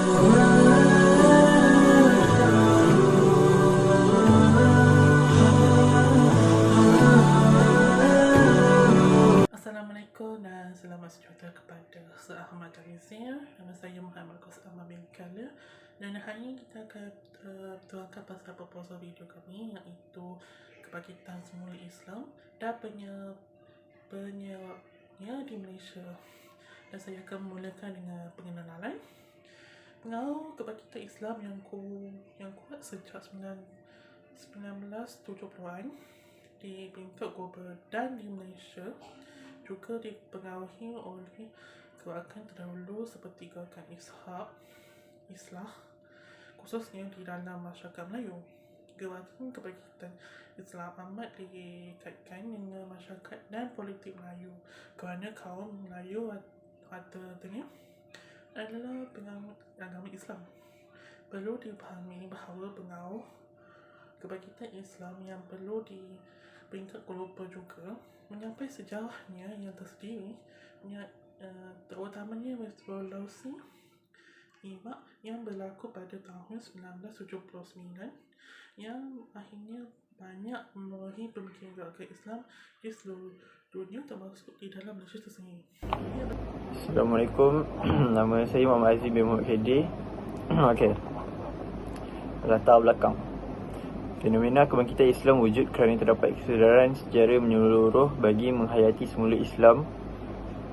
Assalamualaikum dan selamat sejahtera kepada Ahmad Rizal. Nama saya Muhammad Qasama bin Kala dan hari ini kita akan tuangkan pasal proposal video kami, iaitu kebangkitan semula Islam dan penyebabnya di Malaysia. Dan saya akan memulakan dengan pengenalan pengaruh kebangkitan Islam yang kuat sejak 1970-an di peringkat global dan di Malaysia juga dipengaruhi oleh gerakan terdahulu seperti gerakan Islah, khususnya di dalam masyarakat Melayu. Gerakan kebangkitan Islam amat dikaitkan dengan masyarakat dan politik Melayu kerana kaum Melayu rata-ratanya adalah penganut agama Islam. Perlu dipahami bahawa pengaruh kebangkitan Islam yang perlu di peringkat global juga menyampai sejarahnya yang tersendiri, terutamanya revolusi Iraq yang berlaku pada tahun 1979 yang akhirnya banyak memenuhi pemikiran gerakan Islam di seluruh dunia, termasuk di dalam Malaysia tersendiri. Assalamualaikum. Nama saya Muhammad Aziz bin Muhammad Khedi. Okey. Latar belakang. Fenomena kebangkitan Islam wujud kerana terdapat kesedaran sejarah menyeluruh bagi menghayati semula Islam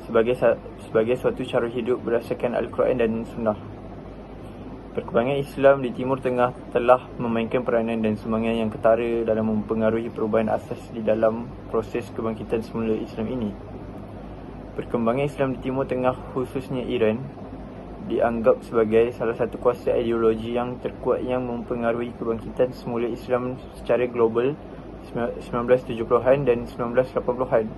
sebagai suatu cara hidup berdasarkan Al-Quran dan Sunnah. Perkembangan Islam di Timur Tengah telah memainkan peranan dan sumbangan yang ketara dalam mempengaruhi perubahan asas di dalam proses kebangkitan semula Islam ini. Perkembangan Islam di Timur Tengah, khususnya Iran, dianggap sebagai salah satu kuasa ideologi yang terkuat yang mempengaruhi kebangkitan semula Islam secara global 1970-an dan 1980-an.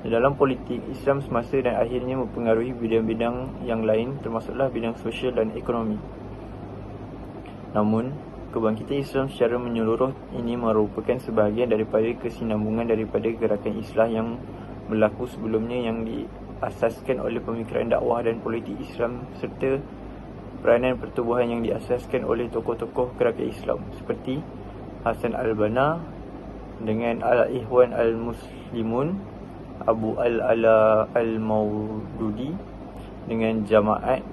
Dalam politik, Islam semasa dan akhirnya mempengaruhi bidang-bidang yang lain, termasuklah bidang sosial dan ekonomi. Namun, kebangkitan Islam secara menyeluruh ini merupakan sebahagian daripada kesinambungan daripada gerakan Islah yang berlaku sebelumnya yang diasaskan oleh pemikiran dakwah dan politik Islam serta peranan pertubuhan yang diasaskan oleh tokoh-tokoh gerakan Islam seperti Hasan al-Banna dengan Al-Ikhwan al-Muslimun, Abu al-Ala al-Maududi dengan Jamaat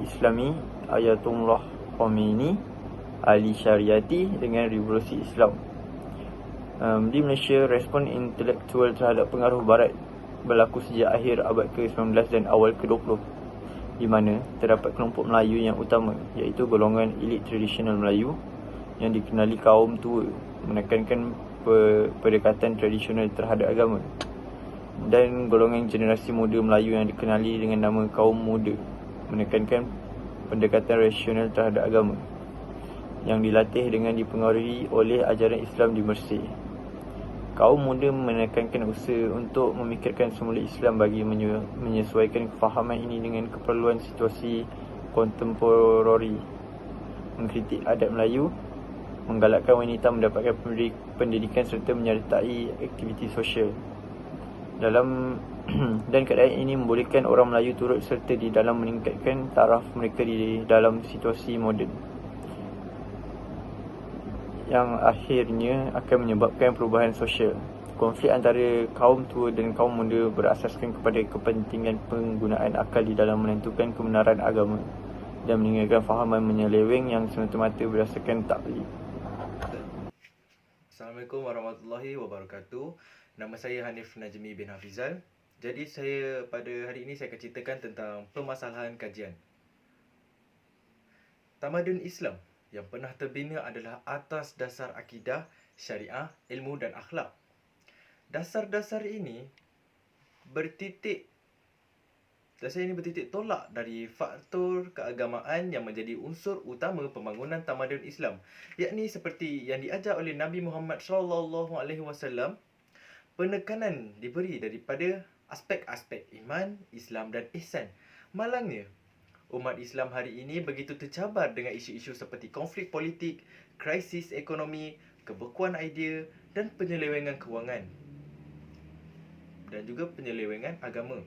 Islami, Ayatullah Khomeini, Ali Syariati dengan Revolusi Islam. Di Malaysia, respon intelektual terhadap pengaruh Barat berlaku sejak akhir abad ke-19 dan awal ke-20, di mana terdapat kelompok Melayu yang utama, iaitu golongan elit tradisional Melayu yang dikenali kaum tua, menekankan pendekatan tradisional terhadap agama, dan golongan generasi muda Melayu yang dikenali dengan nama kaum muda, menekankan pendekatan rasional terhadap agama, yang dilatih dengan dipengaruhi oleh ajaran Islam di Mersey. Kaum muda menekankan usaha untuk memikirkan semula Islam bagi menyesuaikan kefahaman ini dengan keperluan situasi kontemporari, mengkritik adat Melayu, menggalakkan wanita mendapatkan pendidikan serta menyertai aktiviti sosial. Dan keadaan ini membolehkan orang Melayu turut serta di dalam meningkatkan taraf mereka di dalam situasi moden, yang akhirnya akan menyebabkan perubahan sosial. Konflik antara kaum tua dan kaum muda berasaskan kepada kepentingan penggunaan akal di dalam menentukan kebenaran agama dan meninggalkan fahaman menyeleweng yang semata-mata berdasarkan taklid. Assalamualaikum warahmatullahi wabarakatuh. Nama saya Hanif Najmi bin Hafizal. Jadi pada hari ini saya akan ceritakan tentang permasalahan kajian. Tamadun Islam yang pernah terbina adalah atas dasar akidah, syariah, ilmu dan akhlak. Dasar-dasar ini bertitik tolak dari faktor keagamaan yang menjadi unsur utama pembangunan tamadun Islam, yakni seperti yang diajar oleh Nabi Muhammad SAW. Penekanan diberi daripada aspek-aspek iman, Islam dan ihsan. Malangnya, umat Islam hari ini begitu tercabar dengan isu-isu seperti konflik politik, krisis ekonomi, kebekuan idea dan penyelewengan kewangan dan juga penyelewengan agama.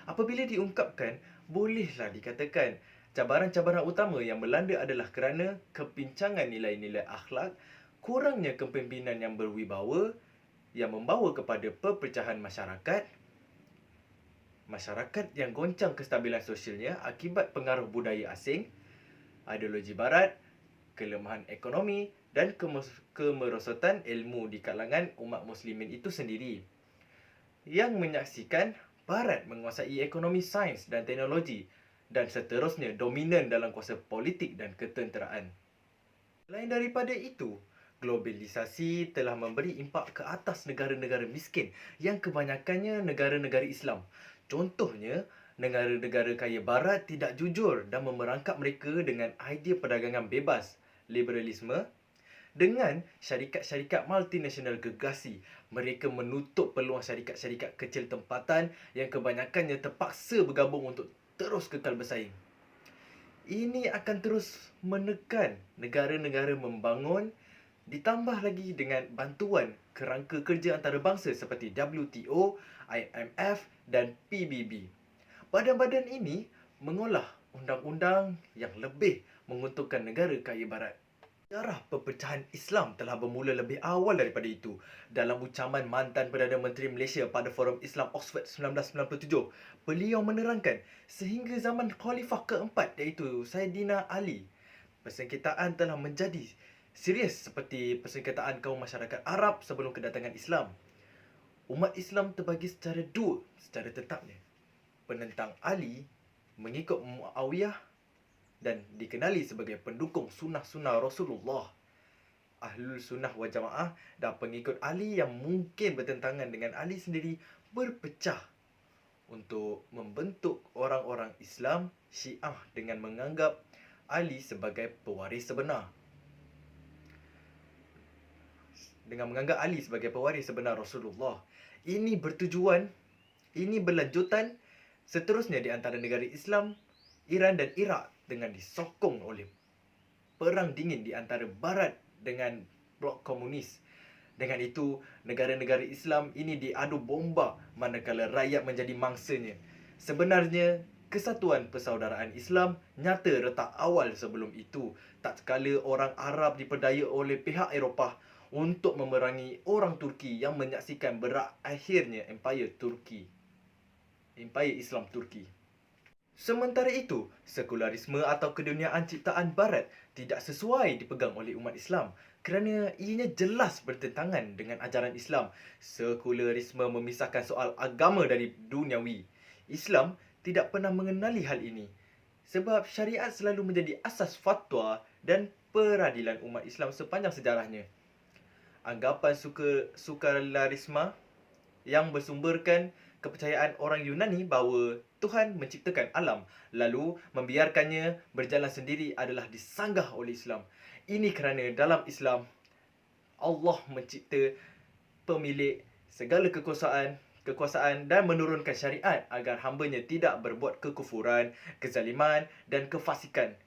Apabila diungkapkan, bolehlah dikatakan cabaran-cabaran utama yang melanda adalah kerana kepincangan nilai-nilai akhlak, kurangnya kepimpinan yang berwibawa yang membawa kepada perpecahan masyarakat yang goncang kestabilan sosialnya akibat pengaruh budaya asing, ideologi barat, kelemahan ekonomi dan kemerosotan ilmu di kalangan umat muslimin itu sendiri, yang menyaksikan barat menguasai ekonomi, sains dan teknologi dan seterusnya dominan dalam kuasa politik dan ketenteraan. Selain daripada itu, globalisasi telah memberi impak ke atas negara-negara miskin yang kebanyakannya negara-negara Islam. Contohnya, negara-negara kaya barat tidak jujur dan memerangkap mereka dengan idea perdagangan bebas, liberalisme. Dengan syarikat-syarikat multinasional gergasi, mereka menutup peluang syarikat-syarikat kecil tempatan yang kebanyakannya terpaksa bergabung untuk terus kekal bersaing. Ini akan terus menekan negara-negara membangun, ditambah lagi dengan bantuan kerangka kerja antarabangsa seperti WTO, IMF dan PBB. Badan-badan ini mengolah undang-undang yang lebih menguntungkan negara kaya barat. Sejarah perpecahan Islam telah bermula lebih awal daripada itu. Dalam ucapan mantan Perdana Menteri Malaysia pada Forum Islam Oxford 1997, beliau menerangkan sehingga zaman Khalifah keempat iaitu Saidina Ali, persengketaan telah menjadi serius seperti persengketaan kaum masyarakat Arab sebelum kedatangan Islam. Umat Islam terbagi secara dua secara tetapnya. Penentang Ali mengikut Muawiyah dan dikenali sebagai pendukung sunnah-sunnah Rasulullah. Ahlul Sunnah wal Jamaah dan pengikut Ali yang mungkin bertentangan dengan Ali sendiri berpecah untuk membentuk orang-orang Islam Syiah dengan menganggap Ali sebagai pewaris sebenar. Rasulullah. Ini berlanjutan seterusnya di antara negara Islam, Iran dan Iraq dengan disokong oleh perang dingin di antara Barat dengan blok komunis. Dengan itu, negara-negara Islam ini diadu bomba manakala rakyat menjadi mangsanya. Sebenarnya, kesatuan persaudaraan Islam nyata retak awal sebelum itu, tak sekala orang Arab diperdaya oleh pihak Eropah untuk memerangi orang Turki yang menyaksikan berakhirnya Empire Islam Turki. Sementara itu, sekularisme atau keduniaan ciptaan Barat tidak sesuai dipegang oleh umat Islam kerana ianya jelas bertentangan dengan ajaran Islam. Sekularisme memisahkan soal agama dari duniawi. Islam tidak pernah mengenali hal ini sebab syariat selalu menjadi asas fatwa dan peradilan umat Islam sepanjang sejarahnya. Anggapan sekularisme yang bersumberkan kepercayaan orang Yunani bahawa Tuhan menciptakan alam lalu membiarkannya berjalan sendiri adalah disanggah oleh Islam. Ini kerana dalam Islam Allah mencipta pemilik segala kekuasaan dan menurunkan syariat agar hambanya tidak berbuat kekufuran, kezaliman dan kefasikan.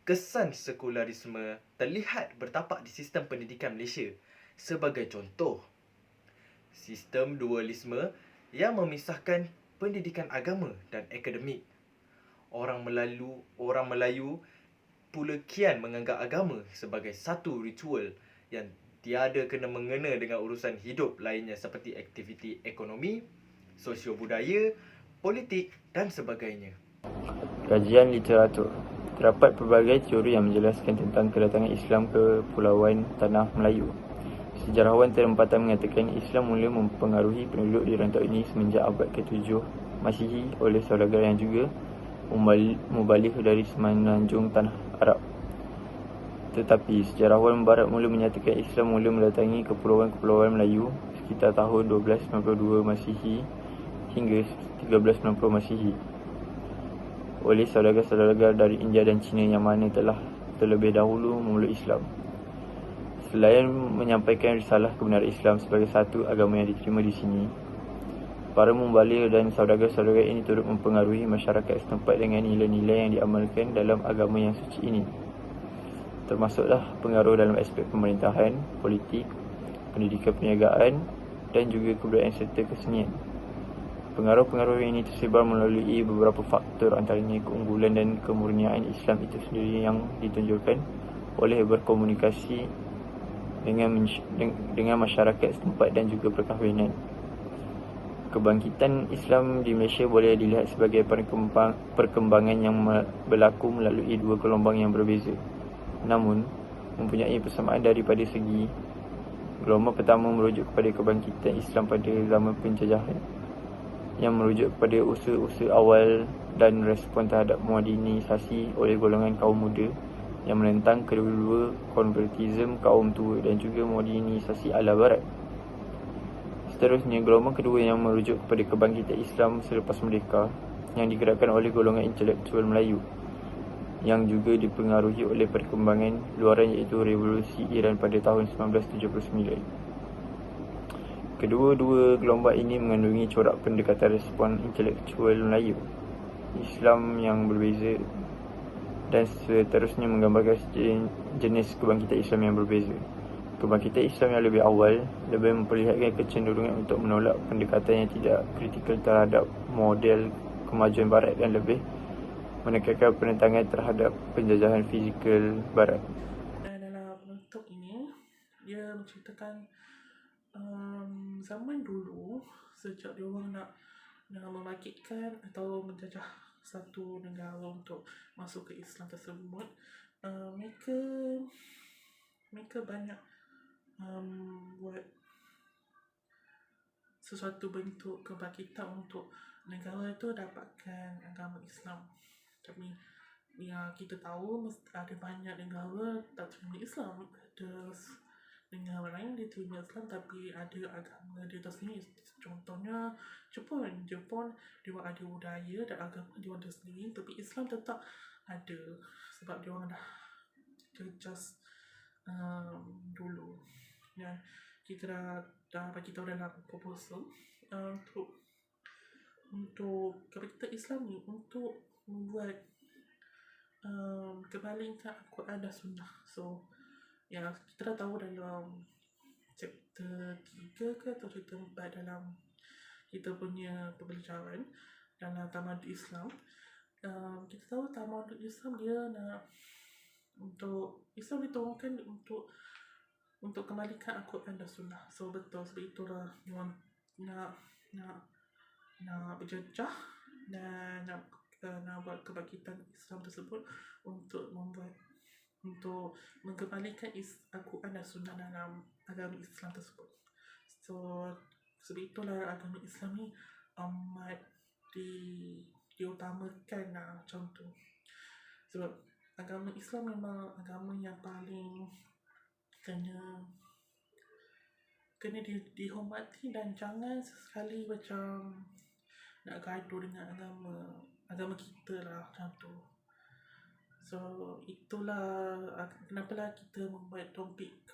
Kesan sekularisme terlihat bertapak di sistem pendidikan Malaysia. Sebagai contoh, sistem dualisme yang memisahkan pendidikan agama dan akademik. Orang Melayu pula kian menganggap agama sebagai satu ritual yang tiada kena-mengena dengan urusan hidup lainnya seperti aktiviti ekonomi, sosio-budaya, politik dan sebagainya. Kajian literatur. Terdapat pelbagai teori yang menjelaskan tentang kedatangan Islam ke Pulauan Tanah Melayu. Sejarawan tempatan mengatakan Islam mula mempengaruhi penduduk di rantau ini semenjak abad ke-7 Masihi oleh saudagar yang juga mubalik dari semenanjung tanah Arab. Tetapi sejarawan barat mula menyatakan Islam mula mendatangi kepulauan-kepulauan Melayu sekitar tahun 1292 Masihi hingga 1390 Masihi oleh saudagar-saudagar dari India dan China yang mana telah terlebih dahulu memeluk Islam. Selain menyampaikan risalah kebenaran Islam sebagai satu agama yang diterima di sini, para mubalik dan saudagar-saudagar ini turut mempengaruhi masyarakat setempat dengan nilai-nilai yang diamalkan dalam agama yang suci ini. Termasuklah pengaruh dalam aspek pemerintahan, politik, pendidikan perniagaan dan juga kebudayaan serta kesenian. Pengaruh-pengaruh ini tersebar melalui beberapa faktor, antaranya keunggulan dan kemurnian Islam itu sendiri yang ditunjukkan oleh berkomunikasi dengan masyarakat setempat dan juga perkahwinan. Kebangkitan Islam di Malaysia boleh dilihat sebagai perkembangan yang berlaku melalui dua gelombang yang berbeza, namun mempunyai persamaan daripada segi. Gelombang pertama merujuk kepada kebangkitan Islam pada zaman penjajahan, yang merujuk kepada usaha-usaha awal dan respon terhadap modernisasi oleh golongan kaum muda yang menentang kedua-dua konvertisme kaum tua dan juga modernisasi ala barat. Seterusnya, gelombang kedua yang merujuk kepada kebangkitan Islam selepas merdeka yang digerakkan oleh golongan intelektual Melayu yang juga dipengaruhi oleh perkembangan luaran iaitu Revolusi Iran pada tahun 1979. Kedua-dua gelombang ini mengandungi corak pendekatan respon intelektual Melayu, Islam yang berbeza dan seterusnya menggambarkan jenis kebangkitan Islam yang berbeza. Kebangkitan Islam yang lebih awal lebih memperlihatkan kecenderungan untuk menolak pendekatan yang tidak kritikal terhadap model kemajuan barat dan lebih menekankan penentangan terhadap penjajahan fizikal barat. Dan dalam bentuk ini, dia menceritakan zaman dulu, sejak dia orang nak membangkitkan atau menjajah satu negara untuk masuk ke Islam tersebut, mereka banyak buat sesuatu bentuk kebangkitan untuk negara itu dapatkan agama Islam. Tapi yang kita tahu, ada banyak negara tak terima Islam. Ada negara lain dia terima Islam tapi ada agama dia tersendiri. Contohnya Jepun dia ada budaya dan agama dia ada sendiri, tapi Islam tetap ada sebab dia orang dah jejas dulu. Dan kita dah bagi tahu dalam proposal untuk kebangkitan Islam ni untuk membuat kebalikan Al-Quran dan Sunnah. So ya, kita dah tahu dalam chapter 3 ke atau chapter 4 dalam kita punya pembelajaran dalam Tamadun Islam, kita tahu Tamadun Islam dia nak untuk Islam diturunkan untuk kembalikan Al-Quran dan Sunnah. So betul, sebab itulah dia nak berjejah dan nak buat kebangkitan Islam tersebut untuk mengembalikan Al-Quran dan Sunnah dalam agama Islam tersebut. So sebab itulah agama Islam ni amat diutamakan lah macam tu. Sebab agama Islam memang agama yang paling kena dihormati dan jangan sesekali macam nak gaduh dengan agama kita lah macam tu. So itulah kenapalah kita membuat topik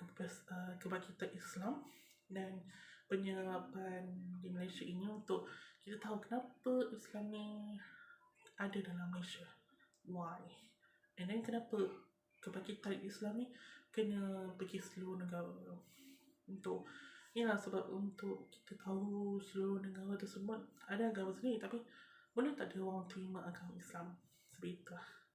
kebangkitan Islam dan penyerapan di Malaysia ini untuk kita tahu kenapa Islam ni ada dalam Malaysia, why, and then kenapa kebangkitan Islam ni kena pergi seluruh negara. Untuk inilah sebab untuk kita tahu seluruh negara tersebut ada agama sendiri, tapi boleh tak ada orang terima agama Islam. Sebab itulah